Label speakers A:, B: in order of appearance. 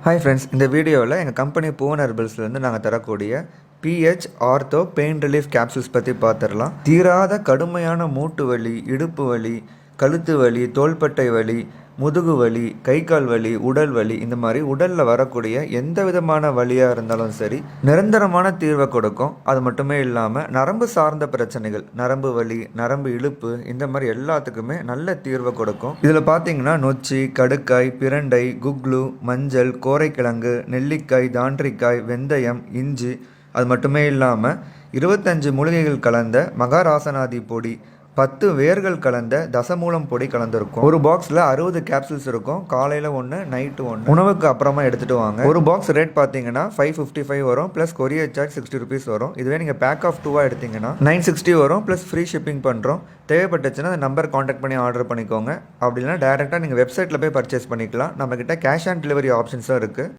A: Hi friends, இந்த வீடியோவில் எங்கள் கம்பெனி பூவன் ஹெர்பல்ஸ்லேருந்து நாங்கள் தரக்கூடிய PH ortho pain relief capsules பற்றி பார்த்துடலாம். தீராத கடுமையான மூட்டு வலி, இடுப்பு வலி, கழுத்து வலி, தோள்பட்டை வலி, முதுகு வலி, கை கால் வலி, உடல் வலி, இந்த மாதிரி உடலில் வரக்கூடிய எந்த விதமான வலியாக இருந்தாலும் சரி நிரந்தரமான தீர்வை கொடுக்கும். அது மட்டுமே இல்லாமல் நரம்பு சார்ந்த பிரச்சனைகள், நரம்பு வலி, நரம்பு இழுப்பு, இந்த மாதிரி எல்லாத்துக்குமே நல்ல தீர்வை கொடுக்கும். இதில் பார்த்தீங்கன்னா நொச்சி, கடுக்காய், பிரண்டை, குக்லு, மஞ்சள், கோரைக்கிழங்கு, நெல்லிக்காய், தாண்டிக்காய், வெந்தயம், இஞ்சி, அது மட்டுமே இல்லாமல் 25 மூலிகைகள் கலந்த மகாராசனாதி பொடி, 10 வேர்கள் கலந்த தசமூலம் பொடி கலந்துருக்கும். ஒரு பாக்ஸில் 60 கேப்சூல்ஸ் இருக்கும். காலையில் ஒன்று, நைட்டு ஒன்று, உணவுக்கு அப்புறமா எடுத்துகிட்டு வாங்க. ஒரு பாக்ஸ் ரேட் பார்த்தீங்கன்னா 555 வரும், ப்ளஸ் கொரியர் சார்ஜ் 60 ருபீஸ் வரும். இதுவே நீங்கள் பேக் ஆஃப் 2 எடுத்தீங்கன்னா 960 வரும், ப்ளஸ் ஃப்ரீ ஷிப்பிங் பண்ணுறோம். தேவைப்பட்டுச்சுன்னா அந்த நம்பர் காண்டாக்ட் பண்ணி ஆர்டர் பண்ணிக்கோங்க. அப்படி இல்லைனா டேரெக்டாக நீங்கள் வெப்சைட்டில் போய் பர்ச்சேஸ் பண்ணிக்கலாம். நம்மக்கிட்ட கேஷ் ஆன் டெலிவரி ஆப்ஷன்ஸும் இருக்குது.